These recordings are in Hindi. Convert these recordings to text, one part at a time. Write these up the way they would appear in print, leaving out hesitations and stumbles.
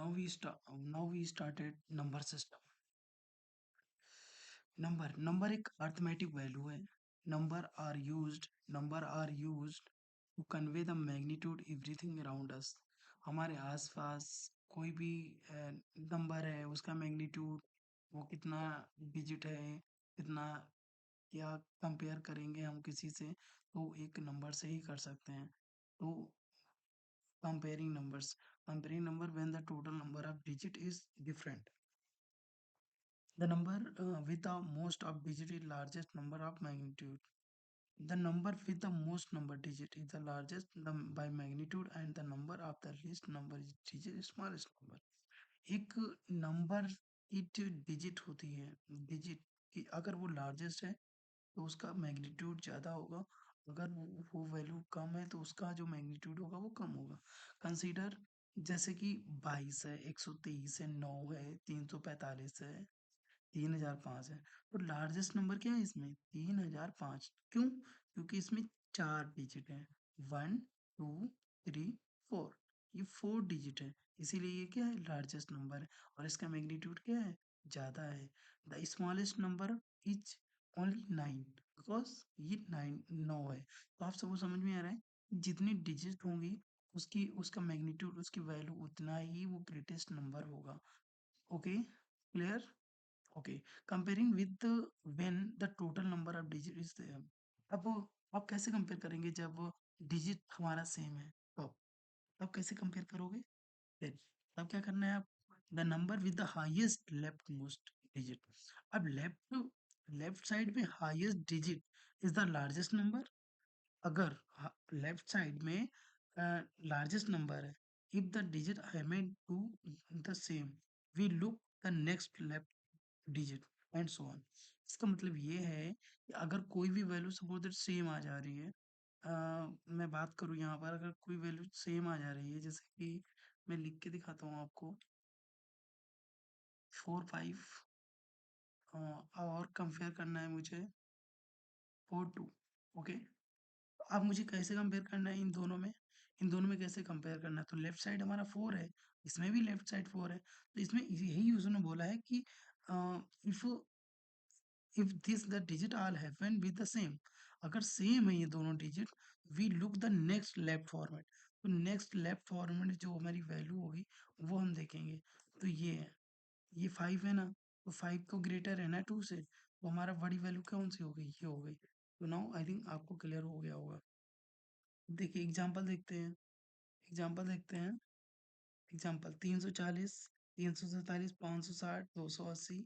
now we started number system. Number एक अर्थमेटिक वैल्यू है. Number are used to convey the magnitude everything around us. हमारे आसपास कोई भी नंबर है, उसका मैग्नीट्यूड वो कितना डिजिट है, कितना, या कंपेयर करेंगे हम किसी से तो एक नंबर से ही कर सकते हैं. तो comparing number when the total number of digit is different. The number with the most of digit is largest number of magnitude. The number with the most number digit is the largest by magnitude, and the number of the least number is digit is smallest number. एक नंबर की जो डिजिट होती है, डिजिट की अगर वो लार्जेस्ट है तो उसका मैग्नीट्यूड ज़्यादा होगा. अगर वो वैल्यू कम है तो उसका जो मैग्नीट्यूड होगा वो कम होगा. कंसीडर जैसे कि 22 है, 123 है, 9 है, 345 है, 3005 है. तो लार्जेस्ट नंबर क्या है इसमें? 3005. क्यों? क्योंकि इसमें 4 डिजिट है. 1 2 3 4. ये 4 डिजिट है, इसीलिए ये क्या है? लार्जेस्ट नंबर है. और इसका मैग्नीट्यूड क्या है? ज़्यादा है. The smallest number is only 9, because ये 9 है. तो आप सबको समझ में आ रहा है, जितनी डिजिट होंगी उसकी उसका मैग्नीट्यूड, उसकी वैल्यू उतना ही वो ग्रेटेस्ट नंबर होगा. Okay, clear? Okay. Comparing with when the total number of digit is same. अब आप कैसे कंपेयर करेंगे जब डिजिट हमारा सेम है? तब कैसे कंपेयर करोगे? फिर तब क्या करना है? आप the number with the highest left most digit. अब लेफ्ट साइड में highest digit is the largest number. अगर लेफ्ट साइड में लार्जेस्ट नंबर है, if the digit I mean to the same, we look the next left digit and so on. इसका मतलब ये है कि अगर कोई भी वैल्यू सपोज दैट सेम आ जा रही है, मैं बात करूँ यहाँ पर, अगर कोई वैल्यू सेम आ जा रही है, जैसे कि मैं लिख के दिखाता हूँ आपको, 4 5, और कंपेयर करना है मुझे 4 2. ओके. अब मुझे कैसे कंपेयर करना है इन दोनों में कैसे कंपेयर करना है? तो लेफ्ट साइड हमारा 4 है, इसमें भी लेफ्ट साइड 4 है, तो इसमें यही उसने बोला है कि if if this the digit all happen with the same. अगर सेम है ये दोनों digit, we look the next left format. तो नेक्स्ट लेफ्ट फॉर्मेट जो हमारी वैल्यू होगी वो हम देखेंगे. तो ये है, ये 5 है ना, तो 5 तो ग्रेटर है ना 2 से, तो हमारा बड़ी वैल्यू कौन सी हो गई? ये हो गई. तो नाउ आई थिंक आपको क्लियर हो गया होगा. देखिए एग्जांपल देखते हैं. एग्जांपल 340, 347, 560, 280,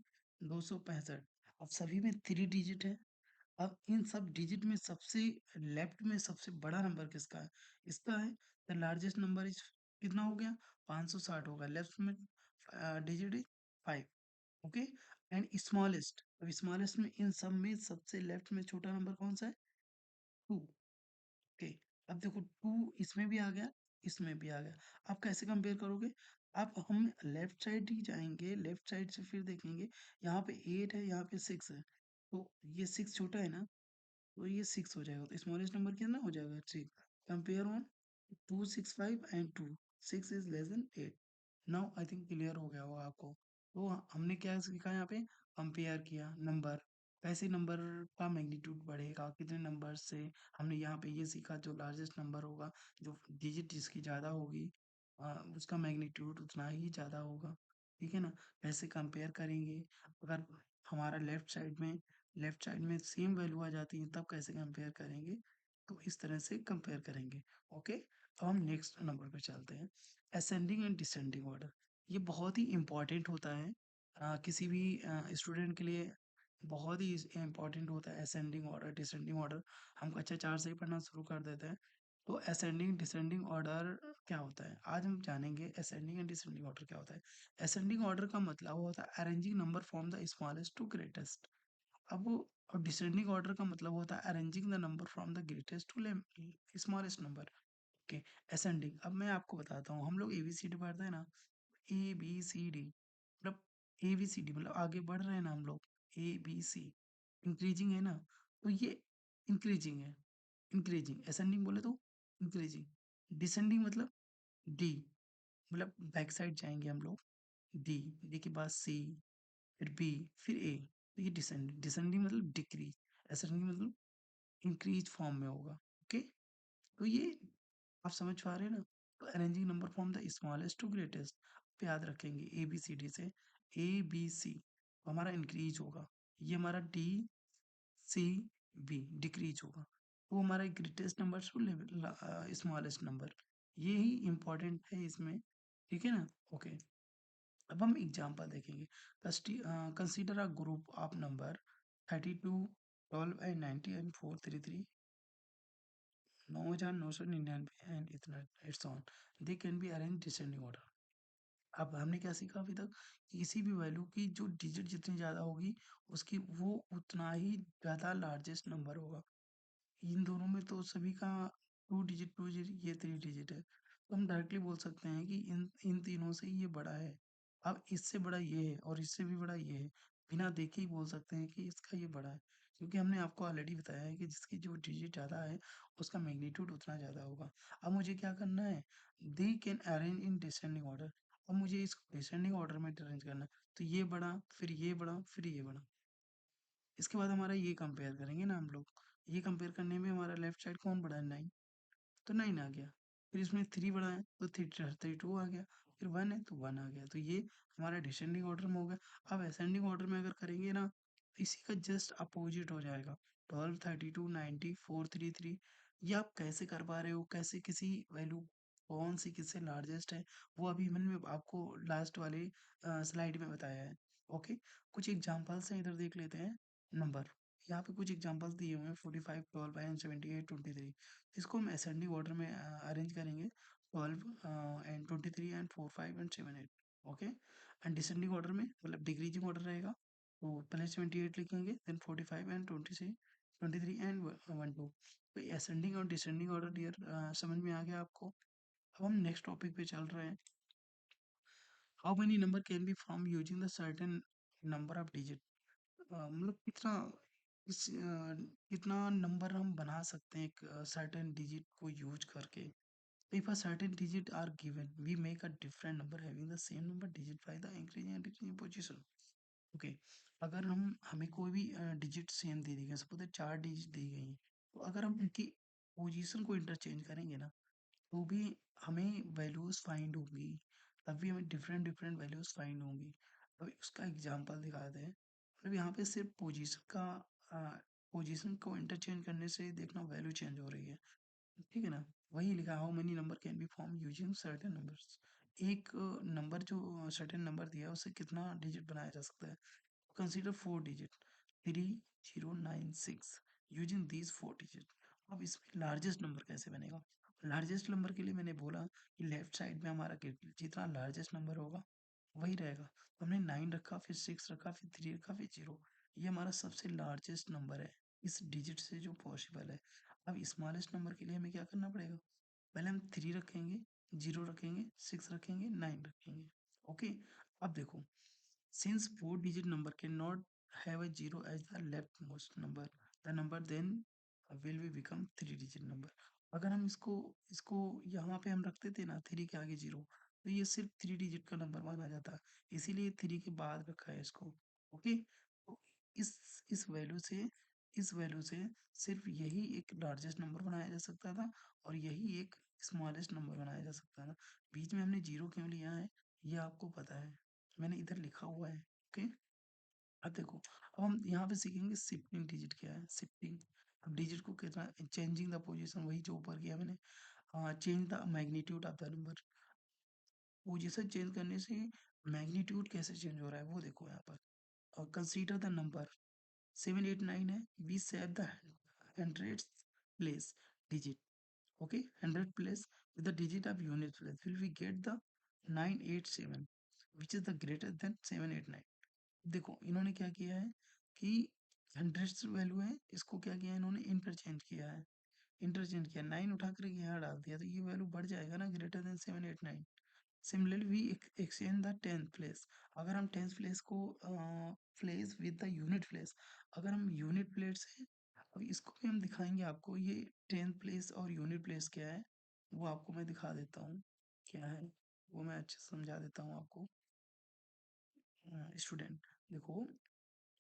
265. अब सभी में 3 डिजिट है. अब इन सब डिजिट में सबसे लेफ्ट में सबसे बड़ा नंबर किसका है? इसका है. द लार्जेस्ट नंबर इज कितना हो गया? 560 होगा. लेफ्ट में digit is 5. Okay. And smallest, अब स्मॉलेस्ट में इन सब में सबसे लेफ्ट में छोटा नंबर कौन सा है? 2. ओके. अब देखो 2 इसमें भी आ गया, इसमें भी आ गया. आप कैसे कंपेयर करोगे? आप हम लेफ्ट साइड ही जाएंगे, लेफ्ट साइड से फिर देखेंगे. यहाँ पे 8 है, यहाँ पे 6 है, तो ये 6 छोटा है ना, तो ये 6 हो जाएगा. तो स्मॉलेस्ट नंबर कितना हो जाएगा? 6. Compare on 265 and 2. 6 is less than 8. Now I think clear हो गया होगा आपको. तो हमने क्या सीखा यहाँ पे? कंपेयर किया नंबर, कैसे नंबर का मैग्नीट्यूड बढ़ेगा कितने नंबर से. हमने यहाँ पे ये सीखा जो लार्जेस्ट नंबर होगा, जो डिजिट जिसकी ज़्यादा होगी, उसका मैग्नीट्यूड उतना ही ज़्यादा होगा. ठीक है ना? कैसे कंपेयर करेंगे? अगर हमारा लेफ्ट साइड में सेम वैल्यू आ जाती है तब कैसे कंपेयर करेंगे? तो इस तरह से कंपेयर करेंगे. ओके. अब हम नेक्स्ट नंबर पे चलते हैं. Ascending and descending order. ये बहुत ही इम्पोर्टेंट होता है, किसी भी स्टूडेंट के लिए बहुत ही इम्पोर्टेंट होता है. असेंडिंग ऑर्डर, डिसेंडिंग ऑर्डर हम कक्षा 4 से ही पढ़ना शुरू कर देते हैं. तो असेंडिंग डिसेंडिंग ऑर्डर क्या होता है? आज हम जानेंगे असेंडिंग एंड डिसेंडिंग ऑर्डर क्या होता है. असेंडिंग ऑर्डर का मतलब होता है arranging number from the smallest to greatest. अब और डिसेंडिंग ऑर्डर का मतलब होता है arranging the number from the greatest to smallest number. Okay. Ascending, अब मैं आपको बताता हूँ, हम लोग एबीसीडी पढ़ते हैं ना, ए बी सी डी, मतलब ए बी सी डी मतलब आगे बढ़ रहे हैं ना हम लोग, ए बी सी, इंक्रीजिंग है ना, तो ये इंक्रीजिंग है. इंक्रीजिंग. असेंडिंग बोले तो इंक्रीजिंग. डिसेंडिंग मतलब डी. मतलब बैक साइड जाएँगे हम लोग, डी, डी के बाद सी, फिर बी, फिर ए। तो ये डिसेंडिंग, डिसेंडिंग मतलब डिक्रीज़, असेंडिंग मतलब इंक्रीज़ फॉर्म में होगा, ओके? तो ये आप समझ पा रहे हैं ना? तो arranging number from the smallest to greatest, आप याद रखेंगे ABCD से, ABC हमारा इंक्रीज़ होगा, ये हमारा DCB डिक्रीज़ होगा, वो हमारा greatest number two smallest number, ये ही इम्पोर्टेंट है इसमें, ठीक है ना? ओके, अब हम एग्जांपल देखेंगे। Consider a group of number 32, 12 and 90 and 433, 9999 and इतना it's on, they can be arrange descending order. अब हमने क्या सीखा अभी तक? कि किसी भी वैल्यू की जो डिजिट जितनी ज़्यादा होगी, उसकी वो उतना ही ज़्यादा लार्जेस्ट नंबर होगा। इन दोनों में तो सभी का 2 डिजिट, ये 3 डिजिट है। तो हम डायरेक्टली बोल सकते हैं कि इन इन तीनों से ये बड़ा है। अब इससे बड़ा ये है और इससे भी बड़ा ये है। बिना देखे ही बोल सकते हैं कि इसका ये बड़ा है। क्योंकि हमने आपको ऑलरेडी बताया है कि जिसकी जो डिजिट ज़्यादा है, उसका मैग्नीट्यूड उतना ज़्यादा होगा। अब मुझे क्या करना है? They can arrange in descending order. अब मुझे इसको डिसेंडिंग ऑर्डर में अरेंज करना है। तो ये बड़ा, फिर ये बड़ा, फिर ये बड़ा। इसके बाद हमारा ये कंपेयर करेंगे ना हम लोग। ये कंपेयर करने में हमारा लेफ्ट साइड कौन बड़ा है? 9, तो 9 आ गया। फिर इसमें 3 बड़ा है तो 32 आ गया। फिर 1 है तो 1 आ गया। तो ये हमारा डिसेंडिंग ऑर्डर में हो गया। अब असेंडिंग ऑर्डर में अगर करेंगे ना, तो इसी का जस्ट अपोजिट हो जाएगा। 12, 32, 90, 433, ये आप कैसे कर पा रहे हो? कैसे किसी वैल्यू कौन सी किससे लार्जेस्ट है, वो अभी मैंने आपको लास्ट वाले स्लाइड में बताया है। ओके, कुछ एग्जांपल्स हैं, इधर देख लेते हैं। नंबर, यहाँ पे कुछ एग्जांपल्स दिए हुए हैं, 45, 12 एंड 78, 23। इसको हम असेंडिंग ऑर्डर में अरेंज करेंगे, 12 and 23 and 4, 5 and 7, 8। Okay, and descending order में मतलब डिक्रीजिंग ऑर्डर रहेगा, तो पहले 78 लिखेंगे, देन 45 एंड 23 एंड 1, 2। तो असेंडिंग और डिसेंडिंग ऑर्डर डियर समझ में आ गया आपको? अब हम नेक्स्ट टॉपिक पे चल रहे हैं। How many number can be from using the certain number of digit. मतलब कितना कितना नंबर हम बना सकते हैं एक सर्टेन डिजिट को यूज करके। If a certain digit are given, we make a different number having the same number digit by the increasing and decreasing position. Okay, अगर हम हमें कोई भी डिजिट सेम दे दी गई, सपोज 4 डिजिट दी गई हैं, तो अगर हम उनकी पोजीशन को इंटरचेंज करेंगे ना, तो भी हमें वैल्यूज फाइंड होंगी, तब भी हमें डिफरेंट डिफरेंट वैल्यूज फाइंड होंगी। अभी उसका एग्जांपल दिखाते हैं। मतलब यहाँ पे सिर्फ पोजीशन को इंटरचेंज करने से देखना वैल्यू चेंज हो रही है, ठीक है ना? वही लिखा, how many number can be form using certain numbers. एक नंबर जो सर्टेन नंबर दिया है उससे कितना डिजिट बनाया जा सकता है? Consider 4 digit 3096 using these 4 digit. अब इसमें लार्जेस्ट नंबर कैसे बनेगा? लार्जेस्ट नंबर के लिए मैंने बोला कि लेफ्ट साइड में हमारा जितना लार्जेस्ट नंबर होगा वही रहेगा। तो हमने 9 रखा, फिर 6 रखा, फिर 3 रखा, फिर 0। ये हमारा सबसे लार्जेस्ट नंबर है इस डिजिट से जो पॉसिबल है। अब स्मॉलेस्ट नंबर के लिए हमें क्या करना पड़ेगा? पहले हम 3 रखेंगे, 0 रखेंगे, 6 रखेंगे, 9 रखेंगे। ओके, अब देखो, since 4 digit number cannot have a 0 as the leftmost number, the number then will be become 3 digit number। अगर हम इसको इसको यहाँ पे हम रखते थे ना 3 के आगे 0, तो ये सिर्फ 3 डिजिट का नंबर माना जाता, इसीलिए 3 के बाद रखा है इसको। ओके, तो इस इस वैल्यू से इस वैल्यू से सिर्फ यही एक लार्जेस्ट नंबर बनाया जा सकता था और यही एक स्मॉलेस्ट नंबर बनाया जा सकता था। बीच में हमने 0 क्यों लिया है, ये आपको पता है, मैंने इधर लिखा हुआ है। ओके, अब देखो, अब हम यहाँ पे सीखेंगे शिफ्टिंग डिजिट क्या है, शिफ्टिंग। अब डिजिट को कितना चेंजिंग द पोजीशन, वही जो ऊपर किया मैंने, change the magnitude of the number. Position change करने से मैग्नीट्यूड कैसे चेंज हो रहा है वो देखो यहाँ पर। कंसीडर द नंबर 789 है, we save the hundred place digit. Okay, 100 place with the digit of unit place will we get the 987 which is the greater than 789। देखो इन्होंने क्या किया है कि हंड्रेड्स वैल्यू है, इसको क्या किया है इन्होंने, इंटरचेंज किया है। इंटरचेंज किया, 9 उठा कर यहाँ डाल दिया, तो ये वैल्यू बढ़ जाएगा ना, greater than 789। Similarly we exchange the 10th place. अगर हम 10th प्लेस को place with the unit place, अगर हम यूनिट प्लेस है, अब इसको भी हम दिखाएंगे आपको, ये 10th प्लेस और यूनिट प्लेस क्या है वो आपको मैं दिखा देता हूँ क्या है। वो मैं अच्छे से समझा देता हूँ आपको। स्टूडेंट देखो,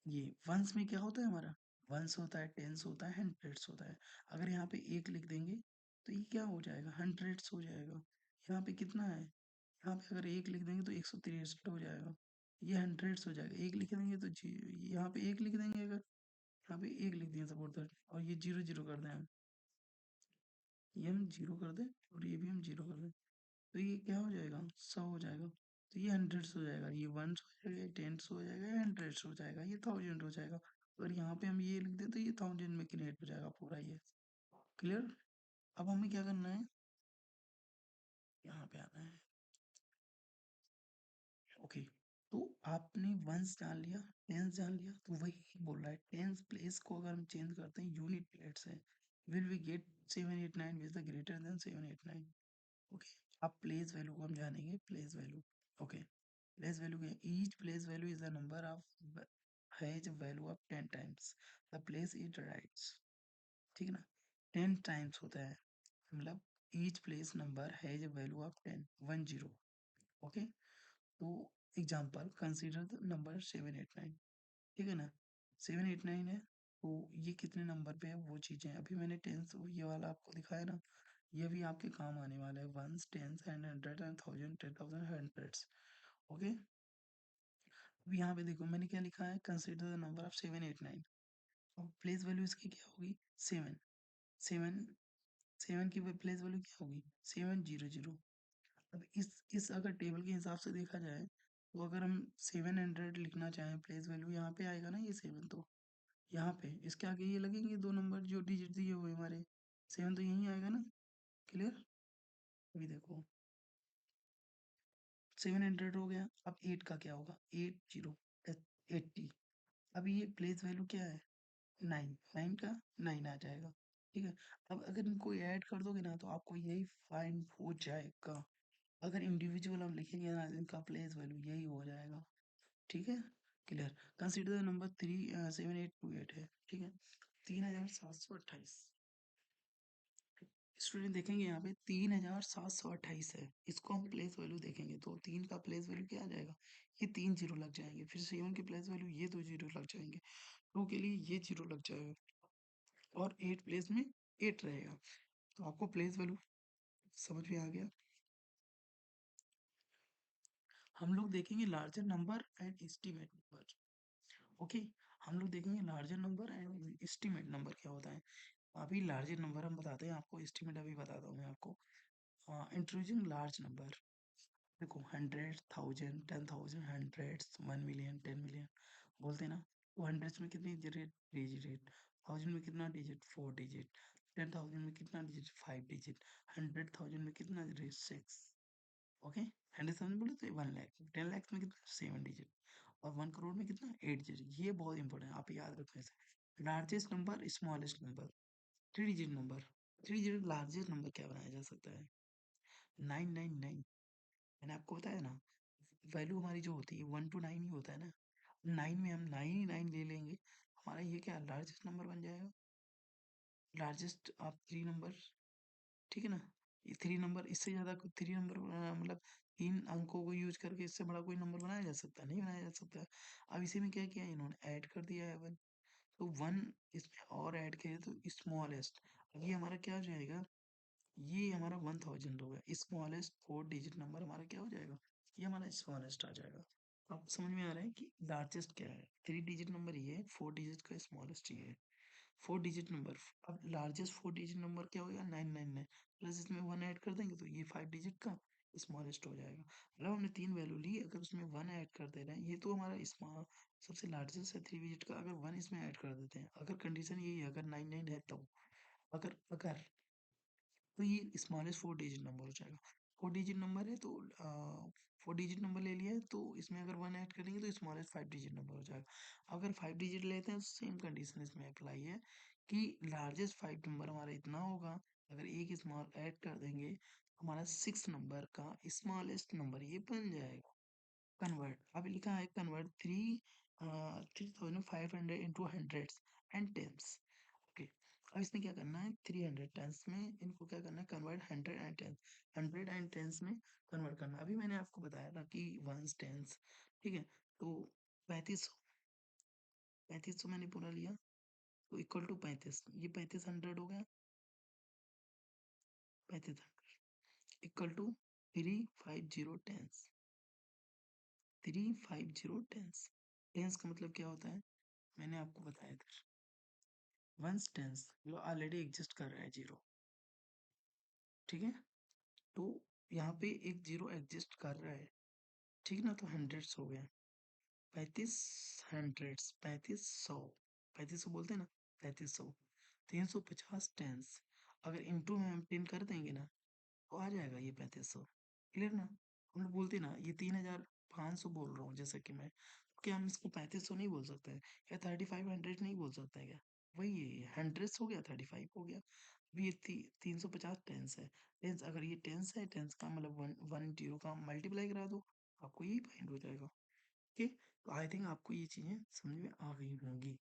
ये वंस में क्या होता है हमारा, वंस होता है, टेंस होता है, हंड्रेड्स होता है। अगर यहाँ पे एक लिख देंगे तो ये क्या हो जाएगा, हंड्रेड्स हो जाएगा। यहाँ पे कितना है, यहाँ पे अगर एक लिख देंगे तो 163 हो जाएगा, ये हंड्रेड्स हो जाएगा। एक लिख देंगे तो यहाँ पे एक लिख देंगे, अगर यहाँ पे एक लिख दिया सपोर्ट दैट, और ये जीरो जीरो कर दें हम, ये हम जीरो कर दें और ये भी हम जीरो कर दें, तो ये क्या हो जाएगा, 100 हो जाएगा। तो ये हंड्रेड्स हो जाएगा, ये वंस हो जाएगा, ये टेंस हो जाएगा, ये हंड्रेड्स हो जाएगा, ये थाउजेंड हो जाएगा। अगर यहाँ पे हम ये लिख दें तो ये थाउजेंड में क्रिएट हो जाएगा पूरा ये। क्लियर। अब हमें क्या करना है, यहाँ पे आना है। ओके, तो आपने वंस जान लिया, टेंस जान लिया, तो वही बोल रहा है टेंस प्लेस को अगर हम चेंज करते हैं यूनिट प्लेट से, will we get 789 which the greater than 789। Okay, अब प्लेस वैल्यू को हम जानेंगे, place value. Okay, place value क्या है, each place value is the number of has value of 10 times the place it writes. ठीक है ना, 10 टाइम्स होता है, मतलब each place number has a value of 10, 10। Okay, तो एग्जांपल कंसीडर द नंबर 789। ठीक है ना, 789 है, तो ये कितने नंबर पे है वो चीजें अभी मैंने टेंस ये वाला आपको दिखाया ना, ये भी आपके काम आने वाला है, ones, tens and hundred and thousand, 10,000, hundreds. Okay, अब यहाँ पे देखो मैंने क्या लिखा है, कंसीडर द नंबर ऑफ 789। अब प्लेस वैल्यू इसकी क्या होगी, 7, 7, 7 की प्लेस वैल्यू क्या होगी, 700। अब इस अगर टेबल के हिसाब से देखा जाए, तो अगर हम 700 लिखना चाहें प्लेस वैल्यू, यहाँ पे आएगा ना ये 7, तो यहाँ पे इसके आगे ये लगेंगे दो नंबर जो डिजिट दिए हुए हमारे, 7 तो यहीं आएगा ना। क्लियर। अभी देखो 700 हो गया, अब 8 का क्या होगा, 80, 80। अब ये प्लेस वैल्यू क्या है, 9, 9 का 9 आ जाएगा। ठीक है, अब अगर इनको ऐड कर दोगे ना तो आपको यही फाइंड हो जाएगा। अगर इंडिविजुअल हम लिखेंगे ना इनका प्लेस वैल्यू यही हो जाएगा। ठीक है, क्लियर। कंसीडर नंबर 37828 है। ठीक है, 3728। स्टूडेंट देखेंगे यहाँ पे 3728 है, इसको हम प्लेस वैल्यू देखेंगे तो 3 का प्लेस वैल्यू क्या आ जाएगा, ये 3 जीरो लग जाएंगे, फिर 7 के प्लेस वैल्यू ये 2 जीरो लग जाएंगे, 2 के लिए ये जीरो लग जाएगा, और 8 प्लेस में 8 रहेगा। तो आपको प्लेस वैल्यू समझ में आ गया। हम लोग देखेंगे larger number and estimate number. Okay, हम लोग देखेंगे larger number and estimate number क्या होता है। अभी लार्जर नंबर हम बताते हैं आपको, एस्टीमेट अभी बताता हूँ मैं आपको। इंट्रोड्यूसिंग लार्ज नंबर, देखो 100, 1000, 10,000, हंड्रेड्स, 1 मिलियन, 10 मिलियन बोलते हैं ना, तो हंड्रेड्स में कितनी डिजिट, डिजिट, 1000 में कितना डिजिट, 4 डिजिट, 10,000 में कितना डिजिट, 5 डिजिट, 100,000 में कितना डिजिट, 6। ओके, 100,000 बोले तो 1 लाख, 10 लाख में कितना, 7 डिजिट, और 1 करोड़ में कितना, 8 डिजिट। ये बहुत इंपॉर्टेंट है, आप याद रखने से। Largest number, smallest number, 3 digit number, 3 digit largest number क्या बनाया जा सकता है, 999। मैंने आपको बताया ना, वैल्यू हमारी जो होती है 1 to 9 ही होता है ना, 9 में हम 9 ही 9 ले लेंगे, हमारा ये क्या लार्जेस्ट नंबर बन जाएगा, लार्जेस्ट आप 3 नंबर। ठीक है ना, ये 3 नंबर, इससे ज्यादा 3 नंबर मतलब 3 अंकों को यूज करके इससे बड़ा कोई नंबर बनाया जा सकता है, नहीं बनाया जा सकता। अब इसी में क्या किया है, इन्होंने ऐड कर दिया है 1, तो 1 इसमें और ऐड किया तो स्मॉलेस्ट, अब ये हमारा क्या हो जाएगा, ये हमारा 1000 होगा, स्मॉलेस्ट 4 डिजिट नंबर हमारा क्या हो जाएगा, ये हमारा स्मॉलेस्ट आ जाएगा। अब समझ में आ रहा है कि लार्जेस्ट क्या है, 3 डिजिट नंबर ये है, 4 डिजिट का स्मॉलेस्ट ये है, 4 डिजिट नंबर। अब लार्जेस्ट 4 डिजिट नंबर क्या हो गया, 999, प्लस इसमें 1 ऐड कर देंगे तो ये 5 डिजिट का स्मॉलेस्ट हो जाएगा। मतलब हमने 3 वैल्यू ली, अगर उसमें 1 ऐड कर दे रहे हैं, ये तो हमारा स्मॉल सबसे लार्जेस्ट है 3 डिजिट का, अगर 1 इसमें ऐड कर देते हैं, अगर कंडीशन यही है, अगर 99 है तब, अगर तो ये स्मॉलेस्ट 4 डिजिट नंबर हो जाएगा। 4 डिजिट नंबर है तो 4 डिजिट नंबर ले लिया है, तो इसमें अगर 1 ऐड करेंगे तो स्मॉलेस्ट 5 डिजिट नंबर हो जाएगा। अगर 5 डिजिट लेते हैं तो सेम कंडीशन इसमें अप्लाई है कि लार्जेस्ट 5 नंबर हमारा इतना होगा, अगर एक स्मॉल ऐड कर देंगे हमारा 6 नंबर का स्मॉलेस्ट नंबर ये बन जाएगा। कन्वर्ट, अभी लिखा है convert 3,500 into hundreds and tens. Okay, अब इसमें क्या करना है, 300 टेंस में इनको क्या करना है, कन्वर्ट 100 में कन्वर्ट करना। अभी मैंने आपको बताया था कि वंस टेंस, ठीक है। तो 3500 मैंने पूरा लिया, तो इक्वल टू 35, ये 3500 हो गया, 3500 equal to 350 tens. 350 tens, tens का मतलब क्या होता है, मैंने आपको बताया था, वंस टेंस जो ऑलरेडी एग्जिस्ट कर रहा है, जीरो, ठीक है। तो यहाँ पे एक जीरो एग्जिस्ट कर रहा है, ठीक ना, तो हंड्रेड्स हो गया, 3500, 3500, 3500 बोलते हैं ना, 3500, 350 टेंस, अगर इंटू में हम 10 कर देंगे ना, तो आ जाएगा ये 3500, क्लियर ना। हम लोग बोलते हैं ना, ये 3500 बोल रहा हूँ जैसे कि मैं, तो क्या हम इसको 3500 नहीं बोल सकते हैं, या 3500 नहीं बोल सकते हैं क्या, वही है, हंड्रेड्स हो गया, 35 हो गया। अभी ये 350 टेंस है, टेंस अगर ये टेंस है, टेंस का मतलब वन वन जीरो का मल्टीप्लाई करा दो, आपको यही फाइंड हो जाएगा। ओके, तो आई थिंक आपको ये चीजें समझ में आ गई होंगी।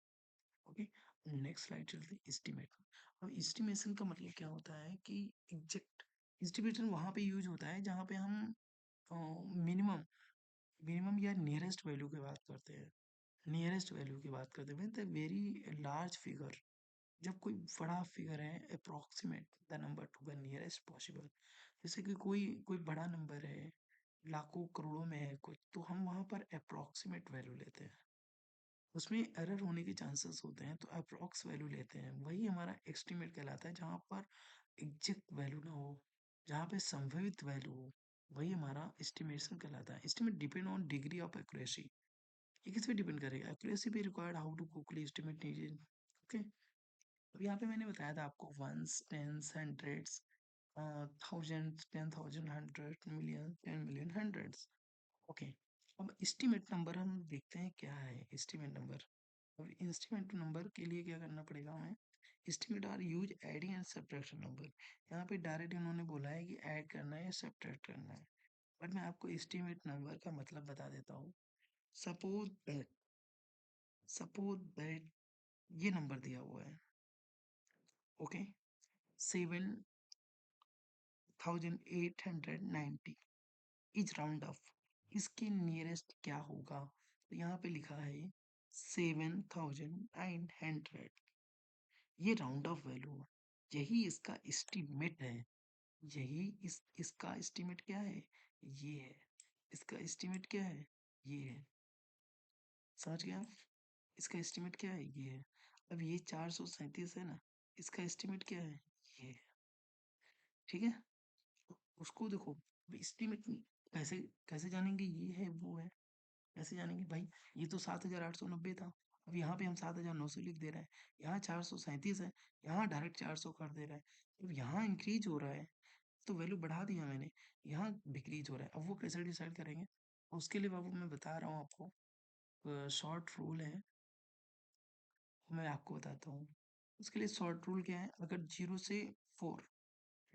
ओके, नेक्स्ट स्लाइड चलते हैं, एस्टिमेट। अब एस्टिमेशन का मतलब क्या होता है कि एग्जैक्ट, एस्टिमेशन वहां पे यूज होता है जहाँ पे हम मिनिमम मिनिमम या नियरेस्ट वैल्यू की बात करते हैं, नियरेस्ट वैल्यू की बात करते हैं, द वेरी लार्ज फिगर, जब कोई बड़ा फिगर है, approximate the number two the nearest possible, जैसे कि कोई बड़ा नंबर है, लाखों करोड़ों में है कुछ, तो हम वहां पर अप्रोक्सीमेट वैल्यू लेते हैं, उसमें एरर होने के चांसेस होते हैं, तो अप्रोक्स वैल्यू लेते हैं, वही हमारा एस्टिमेट कहलाता है, जहाँ पर एग्जैक्ट वैल्यू ना हो, जहाँ पे संभावित वैल्यू हो, वही हमारा एस्टिमेशन कहलाता है। Estimate depend on degree of accuracy, ये किस पे डिपेंड करेगा, एक्यूरेसी पे required, how to quickly estimate needed. Okay, अब यहाँ पे मैंने बताया था आपको ones, tens, hundreds, thousand, 10,000, 100, million, 10 million, hundreds. Okay, अब एस्टिमेट नंबर हम देखते हैं क्या है एस्टिमेट नंबर। अब एस्टिमेट नंबर के लिए क्या करना पड़ेगा हमें, estimate are use adding and subtraction number, यहाँ पे डायरेक्ट इन्होंने बोला है कि ऐड करना है या सब्ट्रैक्ट करना है, बट मैं आपको एस्टिमेट नंबर का मतलब बता देता हूँ। सपोज दैट, सपोज दैट ये नंबर दिया हुआ है, ओके, 7,890 इज राउंड ऑफ, इसके नियरेस्ट क्या होगा, तो यहाँ पे लिखा है 7,900, ये राउंड ऑफ वैल्यू है, यही इसका एस्टिमेट है, यही इसका एस्टिमेट क्या है, ये है, इसका एस्टिमेट क्या है, ये है, समझ गया, इसका एस्टिमेट क्या है, ये है। अब ये 437 है ना, इसका एस्टिमेट क्या है, ये है, ठीक है। उसको देखो, एस्टिमेट कैसे कैसे जानेंगे, ये है वो है, कैसे जानेंगे भाई, ये तो 7,890 था, अब यहाँ पे हम 7,900 लिख दे रहे हैं, यहाँ 437 है, यहाँ डायरेक्ट 400 कर दे रहा है, अब यहाँ इंक्रीज हो रहा है, तो वैल्यू बढ़ा दिया मैंने, यहाँ डिक्रीज हो रहा है, अब वो कैसे डिसाइड करेंगे, उसके लिए बाबू मैं बता रहा हूँ आपको, शॉर्ट रूल है, मैं आपको बताता हूँ। उसके लिए शॉर्ट रूल क्या है, अगर 0 से 4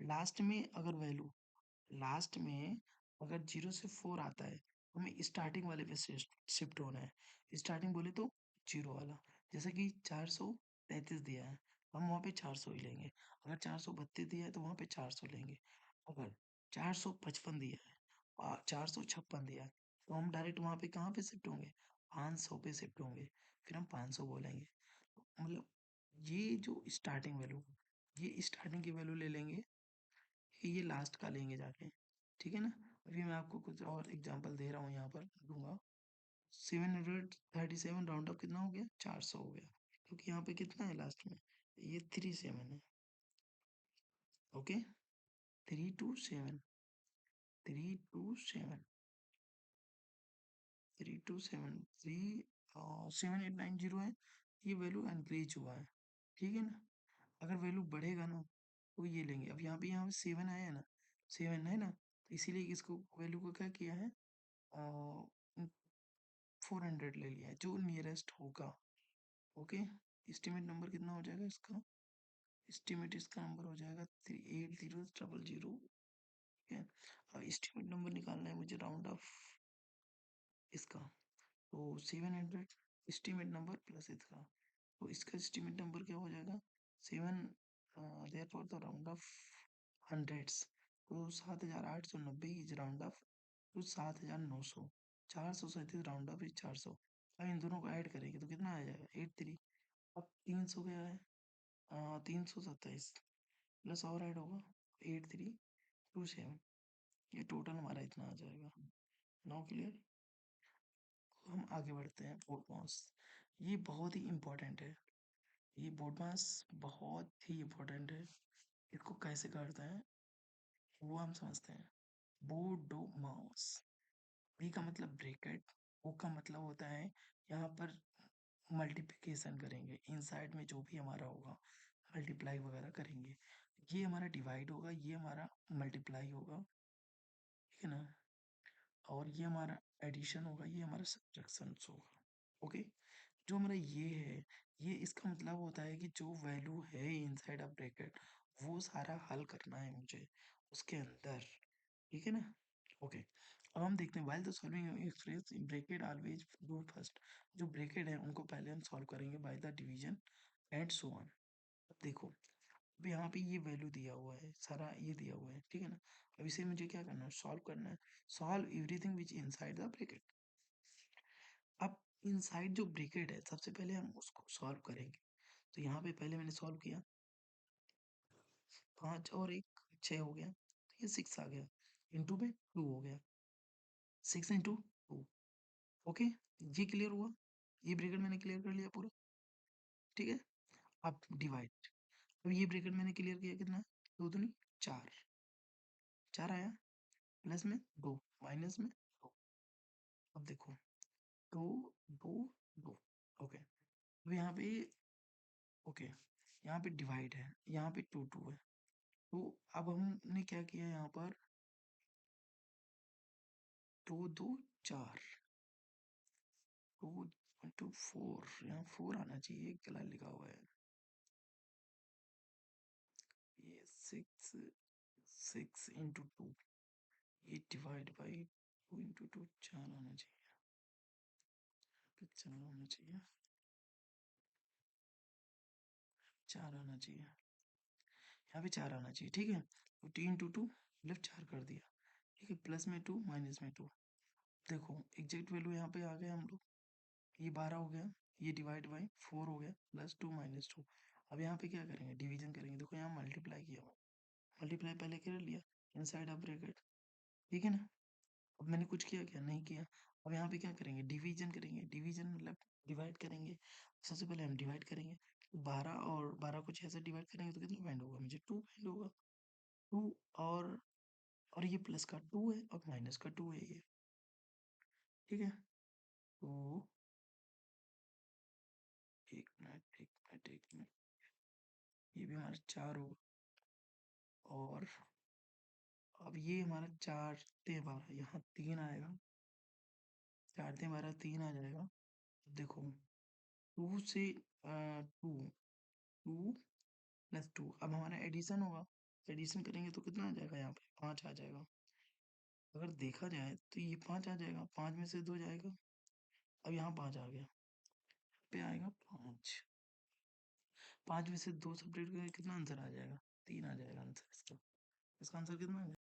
लास्ट में अगर वैल्यू, लास्ट में अगर 0 से 4 आता है, तो हमें स्टार्टिंग वाले पे शिफ्ट होना है, स्टार्टिंग बोले तो जीरो वाला, जैसे कि 433 दिया है, हम वहाँ पे 400 ही लेंगे, अगर 432 दिया है तो वहाँ पे 400 लेंगे, अगर 455 दिया है और 456 दिया है, तो हम डायरेक्ट वहाँ पे कहाँ पे शिफ्ट होंगे, 500 पे शिफ्ट होंगे, फिर हम 500 बोलेंगे, मतलब ये जो स्टार्टिंग वैल्यू, ये स्टार्टिंग की वैल्यू ले लेंगे, ये लास्ट का लेंगे जाके, ठीक है ना। अभी मैं आपको कुछ और एग्जांपल दे रहा हूँ, यहाँ पर दूंगा, 737 राउंड ऑफ कितना हो गया, 400 हो गया, क्योंकि यहाँ पे कितना है लास्ट में, ये 37 है, ओके, 327, 327, 327, 37890 है, ये वैल्यू इंक्रीज हुआ है, ठीक है ना। अगर वैल्यू बढ़ेगा ना, तो ये लेंगे, अब यहाँ पे 7 आया है ना, 7 है ना, तो इसीलिए इसको वैल्यू को क्या किया है, 400 ले लिया है, जो नियरेस्ट होगा, ओके। एस्टिमेट नंबर कितना हो जाएगा इसका, एस्टिमेट इसका नंबर हो जाएगा 380,000, ठीक है। अब एस्टिमेट नंबर निकालना है मुझे राउंड ऑफ इसका, तो 700 एस्टिमेट नंबर प्लस इसका, तो इसका एस्टिमेट नंबर क्या हो जाएगा, therefore the round of hundreds, तो 7,890 is round off to 7,900, 437 round off is 400। अब इन दोनों को ऐड करेंगे तो कितना आ जाएगा 83। अब 300 गया है 327 प्लस और ऐड होगा 8327, ये टोटल हमारा इतना आ जाएगा। Now clear. हम आगे बढ़ते हैं बोर्ड मास। ये बहुत ही इम्पोर्टेंट है, ये बोर्ड मास बहुत ही इम्पोर्टेंट है। इसको कैसे करते हैं वो हम समझते हैं। बोर्डो मास, बी का मतलब ब्रैकेट, ओ का मतलब होता है यहाँ पर मल्टीप्लिकेशन करेंगे, इनसाइड में जो भी हमारा होगा मल्टीप्लाई वगैरह करेंगे। ये हमारा डिवाइड होगा, ये हमारा मल्टीप्लाई होगा, ठीक है ना। और ये हमारा एडिशन होगा, ये हमारा सब्ट्रैक्शन होगा। ओके, जो हमारा ये है, ये इसका मतलब होता है कि जो वैल्यू है इनसाइड ऑफ ब्रैकेट वो सारा हल करना है मुझे उसके अंदर, ठीक है ना। ओके, अब हम देखते हैं while the solving express bracket always do first. जो ब्रैकेट है उनको पहले हम सॉल्व करेंगे by the division and so on. अब देखो, अब यहाँ पे ये वैल्यू दिया हुआ है, सारा ये दिया हुआ है, ठीक है ना। अब इसे मुझे क्या करना है, सॉल्व करना है। Solve everything which inside the bracket. अब इनसाइड जो ब्रैकेट है सबसे पहले हम उसको सॉल्व करेंगे। तो यहाँ पे पहले मैंने सॉल्व किया, 5 और 1 6 हो गया, तो ये 6 आ गया, इंटू में 2 हो गया, 6 इंटू 2। ओके, ये क्लियर हुआ, ये ब्रैकेट मैंने क्लियर कर लिया पूरा, ठीक है। अब डिवाइड, अब ये ब्रैकेट मैंने क्लियर किया, कितना 2 दूनी 4, 4 आया, प्लस में 2 माइनस में 2। अब देखो 2 2 2। ओके, अब यहाँ पे ओके, यहाँ पे डिवाइड है, यहाँ पे 2 2 है। तो अब हमने क्या किया यहाँ पर, 2 2 4, 2 इंटू 4, यहाँ 4 आना चाहिए, गलत लिखा हुआ है, ये 6 इंटू 2, ये डिवाइड बाई 2 इंटू 2 4 आना चाहिए, तो 4 आना चाहिए, 4 आना चाहिए, यहाँ पे 4 आना चाहिए, ठीक है। तो 3 इंटू 2 मतलब 4 कर दिया, ठीक है, प्लस में 2 माइनस में 2। देखो एग्जैक्ट वैल्यू यहाँ पे आ गए हम लोग, ये 12 हो गया, ये डिवाइड बाई 4 हो गया, प्लस 2 माइनस 2। अब यहाँ पे क्या करेंगे, डिवीजन करेंगे। देखो यहाँ मल्टीप्लाई किया हुआ, मल्टीप्लाई पहले कर लिया इनसाइड ऑफ ब्रैकेट, ठीक है ना। अब मैंने कुछ किया क्या, नहीं किया। अब यहाँ पे क्या करेंगे, डिवीजन करेंगे, डिवीजन मतलब डिवाइड करेंगे। सबसे पहले हम डिवाइड करेंगे, 12 और 12 को 6 से डिवाइड करेंगे तो कितना पॉइंट होगा, मुझे 2 पॉइंट होगा। 2 और ये प्लस का 2 है और माइनस का 2 है ये, ठीक है। तो एक मिनट एक मिनट एक मिनट, ये भी हमारा 4 होगा, और अब ये हमारा 4 ते 12, यहाँ 3 आएगा, 4 ते 12 3 आ जाएगा। देखो 2 से 2 2 प्लस 2, अब हमारा एडिशन होगा, एडिशन करेंगे तो कितना आ जाएगा, यहाँ पे 5 आ जाएगा। अगर देखा जाए तो ये 5 आ जाएगा, 5 में से 2 जाएगा, अब यहाँ 5 आ गया, पे आएगा 5, 5 में से 2 सब्ट्रैक्ट करेंगे कितना आंसर आ जाएगा, 3 आ जाएगा आंसर इसका। इसका आंसर कितना है?